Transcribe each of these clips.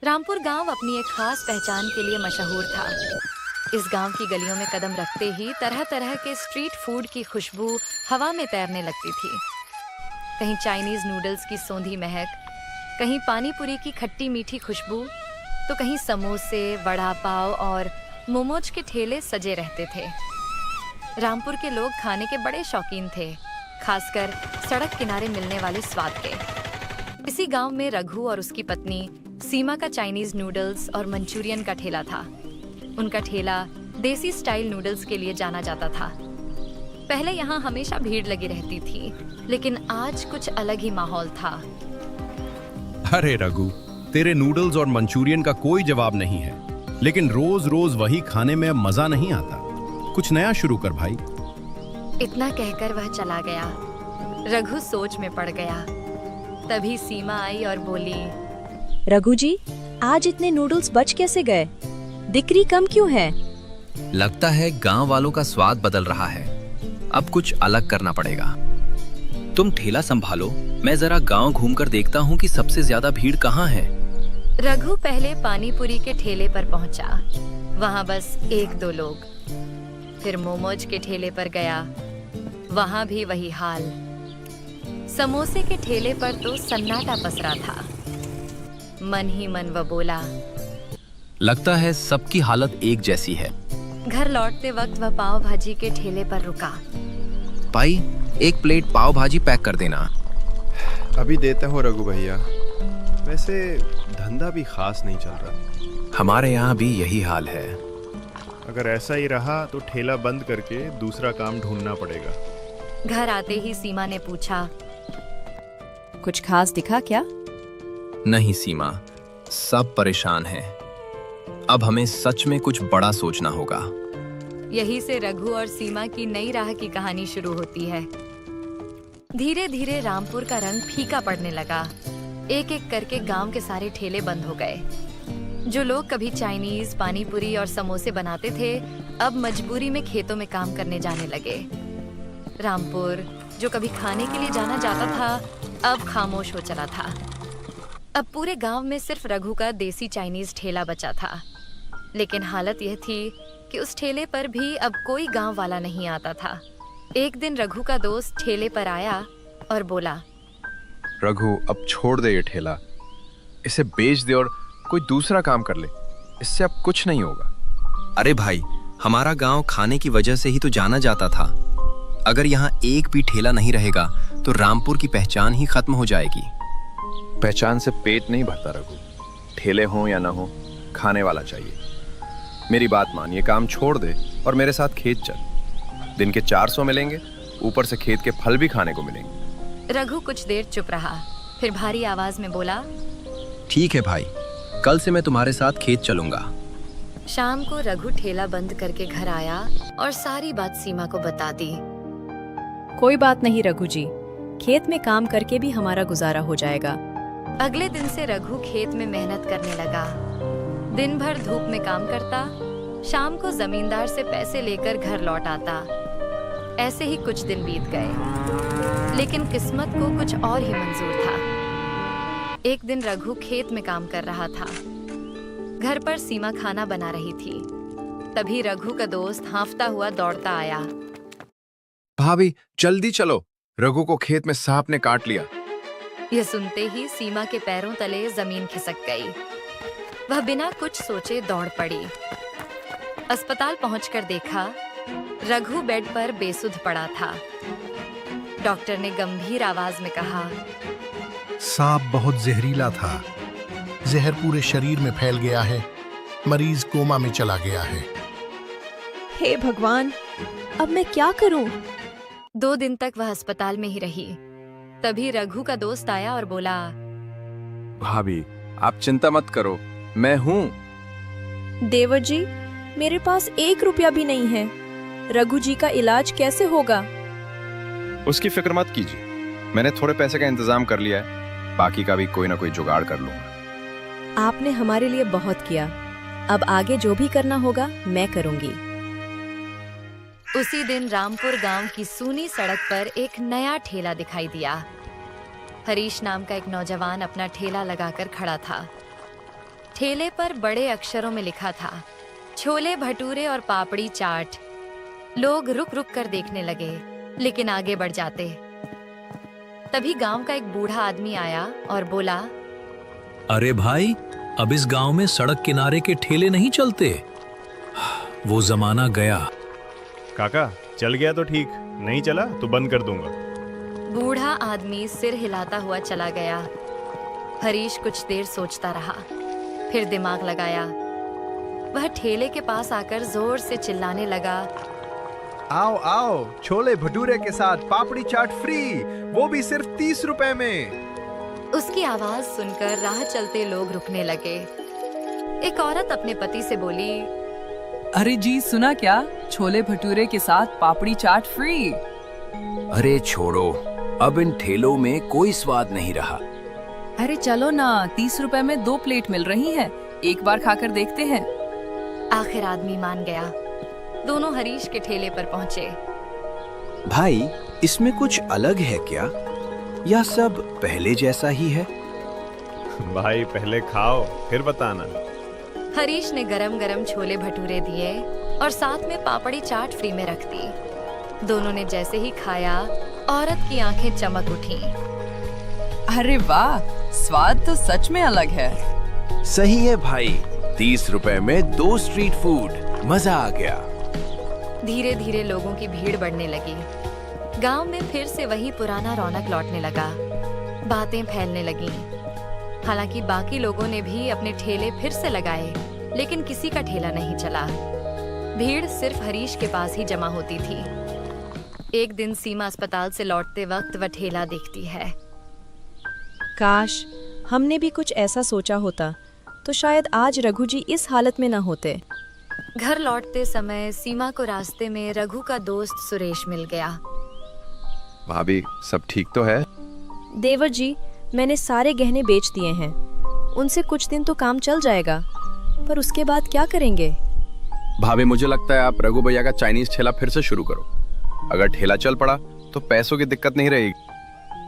रामपुर गांव अपनी एक खास पहचान के लिए मशहूर था। इस गांव की गलियों में कदम रखते ही तरह तरह के स्ट्रीट फूड की खुशबू हवा में तैरने लगती थी। कहीं चाइनीज नूडल्स की सोंधी महक, कहीं पानी पूरी की खट्टी मीठी खुशबू, तो कहीं समोसे, वड़ा पाव और मोमोज के ठेले सजे रहते थे। रामपुर के लोग खाने के बड़े शौकीन थे, खासकर सड़क किनारे मिलने वाले स्वाद के। इसी गांव में रघु और उसकी पत्नी सीमा का चाइनीज नूडल्स और मंचूरियन का ठेला था। उनका ठेला देसी स्टाइल नूडल्स के लिए जाना जाता था। पहले यहाँ हमेशा भीड़ लगी रहती थी, लेकिन आज कुछ अलग ही माहौल था। अरे रघु, तेरे नूडल्स और मंचूरियन का कोई जवाब नहीं है, लेकिन रोज रोज वही खाने में अब मजा नहीं आता। कुछ नया शुरू कर भाई। इतना कहकर वह चला गया। रघु सोच में पड़ गया। तभी सीमा आई और बोली, रघु जी, आज इतने नूडल्स बच कैसे गए? बिक्री कम क्यों है? लगता है गांव वालों का स्वाद बदल रहा है। अब कुछ अलग करना पड़ेगा। तुम ठेला संभालो, मैं जरा गांव घूमकर देखता हूँ कि सबसे ज्यादा भीड़ कहाँ है। रघु पहले पानी पूरी के ठेले पर पहुंचा। वहां बस एक दो लोग। फिर मोमोज के ठेले पर गया। वहां भी वही हाल। समोसे के ठेले पर तो सन्नाटा पसरा था। मन ही मन वह बोला, लगता है सबकी हालत एक जैसी है। घर लौटते वक्त वह पाव भाजी के ठेले पर रुका। भाई, एक प्लेट पाव भाजी पैक कर देना। अभी देता हूँ रघु भैया। वैसे धंधा भी खास नहीं चल रहा। हमारे यहाँ भी यही हाल है। अगर ऐसा ही रहा तो ठेला बंद करके दूसरा काम ढूंढना पड़ेगा। घर आते ही सीमा ने पूछा, कुछ खास दिखा क्या? नहीं सीमा, सब परेशान हैं। अब हमें सच में कुछ बड़ा सोचना होगा। यही से रघु और सीमा की नई राह की कहानी शुरू होती है। धीरे धीरे रामपुर का रंग फीका पड़ने लगा। एक एक करके गांव के सारे ठेले बंद हो गए। जो लोग कभी चाइनीज, पानी पूरी और समोसे बनाते थे, अब मजबूरी में खेतों में काम करने जाने लगे। रामपुर, जो कभी खाने के लिए जाना जाता था, अब खामोश हो चला था। अब पूरे गांव में सिर्फ रघु का देसी चाइनीज ठेला बचा था। लेकिन हालत यह थी कि उस ठेले पर भी अब कोई गांव वाला नहीं आता था। एक दिन रघु का दोस्त ठेले पर आया और बोला, रघु, अब छोड़ दे ये ठेला। इसे बेच दे और कोई दूसरा काम कर ले। इससे अब कुछ नहीं होगा। अरे भाई, हमारा गांव खाने की वजह से ही तो जाना जाता था। अगर यहाँ एक भी ठेला नहीं रहेगा तो रामपुर की पहचान ही खत्म हो जाएगी। पहचान से पेट नहीं भरता रघु। ठेले हों या ना हो, खाने वाला चाहिए। मेरी बात मान, ये काम छोड़ दे और मेरे साथ खेत चल। दिन के 400 मिलेंगे, ऊपर से खेत के फल भी खाने को मिलेंगे। रघु कुछ देर चुप रहा, फिर भारी आवाज में बोला, ठीक है भाई, कल से मैं तुम्हारे साथ खेत चलूंगा। शाम को रघु ठेला बंद करके घर आया और सारी बात सीमा को बता दी। कोई बात नहीं रघु जी, खेत में काम करके भी हमारा गुजारा हो जाएगा। अगले दिन से रघु खेत में मेहनत करने लगा। दिन भर धूप में काम करता, शाम को जमींदार से पैसे लेकर घर लौट आता। ऐसे ही कुछ दिन बीत गए, लेकिन किस्मत को कुछ और ही मंजूर था। एक दिन रघु खेत में काम कर रहा था। घर पर सीमा खाना बना रही थी। तभी रघु का दोस्त हांफता हुआ दौड़ता आया। भाभी, जल्दी चलो, रघु को खेत में सांप ने काट लिया। यह सुनते ही सीमा के पैरों तले जमीन खिसक गई। वह बिना कुछ सोचे दौड़ पड़ी। अस्पताल पहुंचकर देखा, रघु बेड पर बेसुध पड़ा था। डॉक्टर ने गंभीर आवाज में कहा, सांप बहुत जहरीला था। जहर पूरे शरीर में फैल गया है। मरीज कोमा में चला गया है। हे भगवान, अब मैं क्या करूं? 2 दिन तक वह अस्पताल में ही रही। तभी रघु का दोस्त आया और बोला, भाभी, आप चिंता मत करो, मैं हूँ। देवर जी, मेरे पास 1 रुपया भी नहीं है। रघु जी का इलाज कैसे होगा? उसकी फिक्र मत कीजिए, मैंने थोड़े पैसे का इंतजाम कर लिया है। बाकी का भी कोई ना कोई जुगाड़ कर लूंगा। आपने हमारे लिए बहुत किया। अब आगे जो भी करना होगा मैं करूंगी। उसी दिन रामपुर गांव की सूनी सड़क पर एक नया ठेला दिखाई दिया। हरीश नाम का एक नौजवान अपना ठेला लगाकर खड़ा था। ठेले पर बड़े अक्षरों में लिखा था, छोले भटूरे और पापड़ी चाट। लोग रुक रुक कर देखने लगे, लेकिन आगे बढ़ जाते। तभी गांव का एक बूढ़ा आदमी आया और बोला, अरे भाई, अब इस गांव में सड़क किनारे के ठेले नहीं चलते। वो जमाना गया। काका, चल गया तो ठीक, नहीं चला तो बंद कर दूंगा। बूढ़ा आदमी सिर हिलाता हुआ चला गया। हरीश कुछ देर सोचता रहा, फिर दिमाग लगाया। वह ठेले के पास आकर जोर से चिल्लाने लगा, आओ आओ, छोले भटूरे के साथ पापड़ी चाट फ्री, वो भी सिर्फ 30 रुपए में। उसकी आवाज सुनकर राह चलते लोग रुकने लगे। एक औरत अपने पति से बोली, अरे जी, सुना क्या? छोले भटूरे के साथ पापड़ी चाट फ्री। अरे छोड़ो, अब इन ठेलों में कोई स्वाद नहीं रहा। अरे चलो ना, 30 रुपए में 2 प्लेट मिल रही हैं, एक बार खाकर देखते हैं। आखिर आदमी मान गया। दोनों हरीश के ठेले पर पहुंचे। भाई, इसमें कुछ अलग है क्या, या सब पहले जैसा ही है? भाई पहले खाओ फिर बताना। हरीश ने गरम गरम छोले भटूरे दिए और साथ में पापड़ी चाट फ्री में रख दी। दोनों ने जैसे ही खाया, औरत की आंखें चमक उठीं। अरे वाह, स्वाद तो सच में अलग है। सही है भाई, 30 रुपए में 2 स्ट्रीट फूड, मजा आ गया। धीरे धीरे लोगों की भीड़ बढ़ने लगी। गांव में फिर से वही पुराना रौनक लौटने लगा। बातें फैलने लगीं। हालांकि बाकी लोगों ने भी अपने ठेले फिर से लगाए, लेकिन किसी का ठेला नहीं चला। भीड़ सिर्फ हरीश के पास ही जमा होती थी। एक दिन सीमा अस्पताल से लौटते वक्त वह ठेला देखती है। काश हमने भी कुछ ऐसा सोचा होता तो शायद आज रघु जी इस हालत में न होते। घर लौटते समय सीमा को रास्ते में रघु का दोस्त सुरेश मिल गया। भाभी, सब ठीक तो है? देवर जी, मैंने सारे गहने बेच दिए हैं। उनसे कुछ दिन तो काम चल जाएगा, पर उसके बाद क्या करेंगे? भाभी, मुझे लगता है आप रघु भैया का चाइनीज ठेला फिर से शुरू करो। अगर ठेला चल पड़ा तो पैसों की दिक्कत नहीं रहेगी।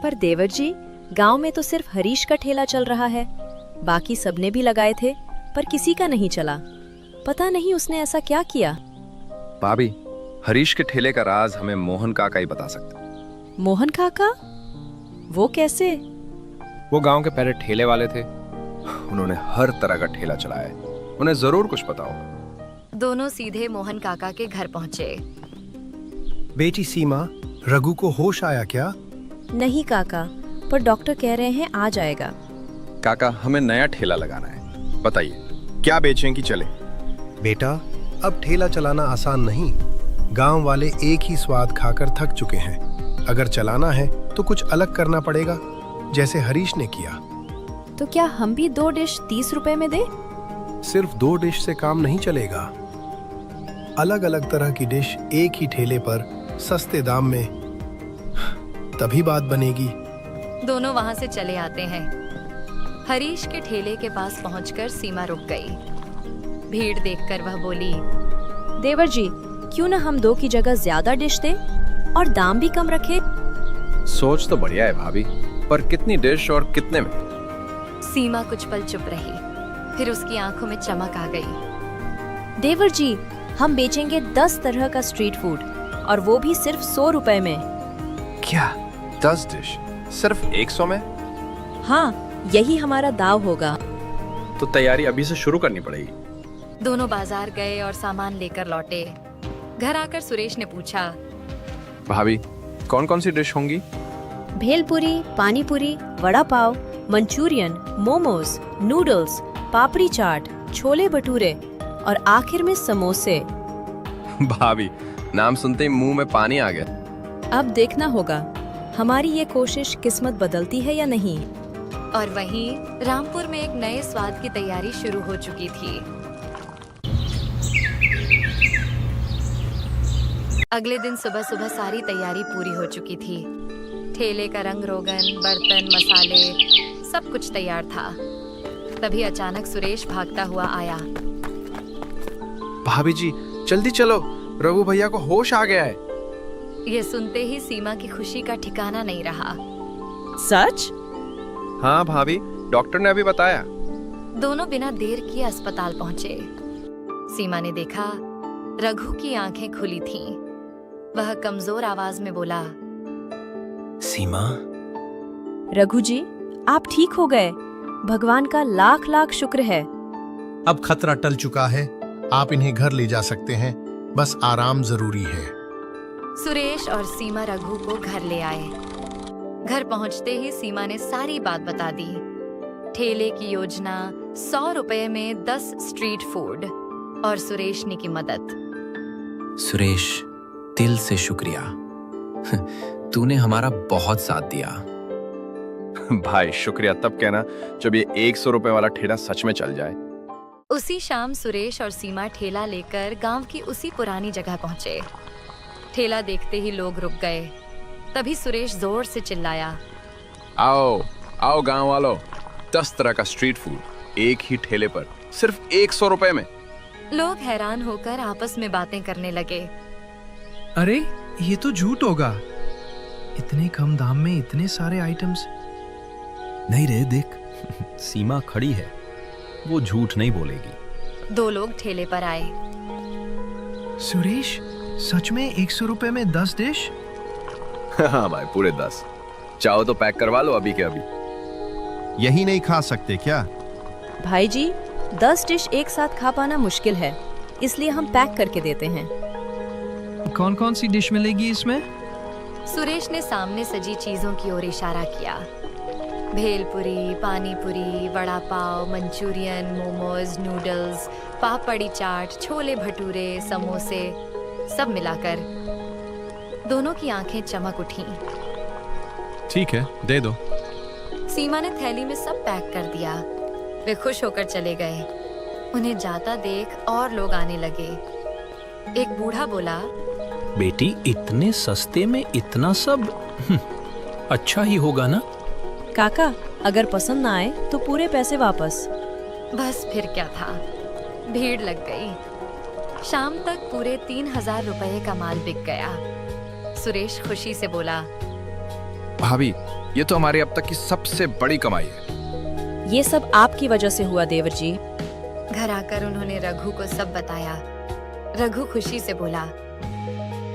पर देवर जी, गांव में तो सिर्फ हरीश का ठेला चल रहा है। बाकी सबने भी लगाए थे, पर किसी का नहीं चला। पता नहीं उसने ऐसा क्या किया। भाभी, हरीश के ठेले का राज हमें मोहन काका ही बता सकते। मोहन काका? वो कैसे? वो गांव के पहले ठेले वाले थे। उन्होंने हर तरह का ठेला चलाया है, उन्हें जरूर कुछ पता होगा। दोनों सीधे मोहन काका के घर पहुंचे। बेटी सीमा, रघु को होश आया क्या? नहीं काका, पर डॉक्टर कह रहे हैं आ जाएगा। काका, हमें नया ठेला लगाना है, बताइए क्या बेचें कि चले? बेटा, अब ठेला चलाना आसान नहीं। गांव वाले एक ही स्वाद खाकर थक चुके हैं। अगर चलाना है तो कुछ अलग करना पड़ेगा, जैसे हरीश ने किया। तो क्या हम भी 2 डिश 30 रुपए में दे? सिर्फ 2 डिश से काम नहीं चलेगा। अलग अलग तरह की डिश एक ही ठेले पर सस्ते दाम में, तभी बात बनेगी। दोनों वहां से चले आते हैं। हरीश के ठेले के पास पहुंचकर सीमा रुक गई। भीड़ देखकर वह बोली, देवर जी, क्यों न हम 2 की जगह ज्यादा डिश दे और दाम भी कम रखे? सोच तो बढ़िया है भाभी, पर कितनी डिश और कितने में? सीमा कुछ पल चुप रही, फिर उसकी आंखों में चमक आ गई। देवर जी, हम बेचेंगे 10 तरह का स्ट्रीट फूड, और वो भी सिर्फ 100 रुपए में। क्या 10 डिश सिर्फ 100 में? हाँ, यही हमारा दाव होगा। तो तैयारी अभी से शुरू करनी पड़ेगी। दोनों बाजार गए और सामान लेकर लौटे। घर आकर सुरेश ने पूछा, भाभी, कौन कौन सी डिश होंगी? भेलपुरी, पानीपुरी, वड़ा पाव, मंचूरियन, मोमोज, नूडल्स, पापड़ी चाट, छोले भटूरे और आखिर में समोसे। भाभी, नाम सुनते ही मुंह में पानी आ गया। अब देखना होगा हमारी ये कोशिश किस्मत बदलती है या नहीं। और वहीं रामपुर में एक नए स्वाद की तैयारी शुरू हो चुकी थी। अगले दिन सुबह सुबह सारी तैयारी पूरी हो चुकी थी। ठेले का रंग रोगन, बर्तन, मसाले, सब कुछ तैयार था। तभी अचानक सुरेश भागता हुआ आया। भाभी जी, जल्दी चलो, रघु भैया को होश आ गया है। ये सुनते ही सीमा की खुशी का ठिकाना नहीं रहा। सच? हाँ भाभी, डॉक्टर ने अभी बताया। दोनों बिना देर किए अस्पताल पहुंचे। सीमा ने देखा रघु की आंखें खुली थीं। वह कमजोर आवाज में बोला, सीमा, रघु जी, आप ठीक हो गए। भगवान का लाख लाख शुक्र है। अब खतरा टल चुका है, आप इन्हें घर ले जा सकते हैं, बस आराम जरूरी है। सुरेश और सीमा रघु को घर ले आए। घर पहुंचते ही सीमा ने सारी बात बता दी। ठेले की योजना, 100 रुपए में 10 स्ट्रीट फूड और सुरेशनी की मदद। सुरेश, दिल से शुक्रिया। तूने हमारा बहुत साथ दिया। भाई शुक्रिया तब कहना जब ये 100 रुपए वाला ठेला सच में चल जाए। उसी शाम सुरेश और सीमा ठेला लेकर गांव की उसी पुरानी जगह पहुंचे। ठेला देखते ही लोग रुक गए। तभी सुरेश जोर से चिल्लाया, आओ आओ गांव वालों, 10 तरह का स्ट्रीट फूड एक ही ठेले पर, सिर्फ 100 रुपए में। लोग हैरान होकर आपस में बातें करने लगे। अरे ये तो झूठ होगा, इतने कम दाम में इतने सारे आइटम्स। नहीं रे, देख सीमा खड़ी है, वो झूठ नहीं बोलेगी। 2 लोग ठेले पर आए। सुरेश, सच में 100 रुपए में 10 डिश? हाँ भाई, पूरे 10। चाहो तो पैक करवा लो अभी के अभी। यही नहीं खा सकते क्या? भाई जी, 10 डिश एक साथ खा पाना मुश्किल है, इसलिए हम पैक करके देते हैं। कौन कौन सी डिश मिलेगी इसमें? सुरेश ने सामने सजी चीजों की ओर इशारा किया। भेलपुरी, पानीपुरी, वड़ा पाव, मंचूरियन, मोमोज, नूडल्स, पापड़ी चाट, छोले भटूरे, समोसे, सब मिलाकर। दोनों की आंखें चमक उठीं। ठीक है, दे दो। सीमा ने थैली में सब पैक कर दिया। वे खुश होकर चले गए। उन्हें जाता देख और लोग आने लगे। एक बूढ़ा बोला, बेटी, इतने सस्ते में इतना सब अच्छा ही होगा ना? काका, अगर पसंद ना आए तो पूरे पैसे वापस। बस फिर क्या था, भीड़ लग गई। शाम तक पूरे 3000 रुपए का माल बिक गया। सुरेश खुशी से बोला, भाभी, ये तो हमारी अब तक की सबसे बड़ी कमाई है। ये सब आपकी वजह से हुआ देवर जी। घर आकर उन्होंने रघु को सब बताया। रघु खुशी से बोला,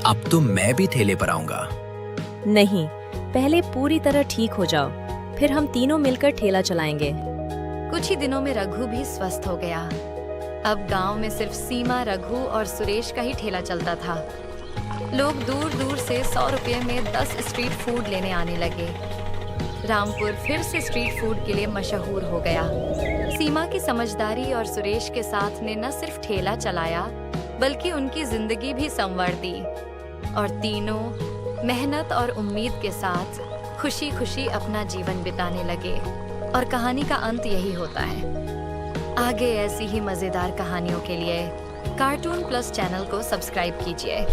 अब तो मैं भी ठेले पर आऊंगा। नहीं, पहले पूरी तरह ठीक हो जाओ, फिर हम तीनों मिलकर ठेला चलाएंगे। कुछ ही दिनों में रघु भी स्वस्थ हो गया। अब गांव में सिर्फ सीमा, रघु और सुरेश का ही ठेला चलता था। लोग दूर दूर से 100 रुपये में 10 स्ट्रीट फूड लेने आने लगे। रामपुर फिर से स्ट्रीट फूड के लिए मशहूर हो गया। सीमा की समझदारी और सुरेश के साथ ने न सिर्फ ठेला चलाया, बल्कि उनकी जिंदगी भी संवर दी और तीनों मेहनत और उम्मीद के साथ खुशी खुशी अपना जीवन बिताने लगे। और कहानी का अंत यही होता है। आगे ऐसी ही मजेदार कहानियों के लिए कार्टून प्लस चैनल को सब्सक्राइब कीजिए।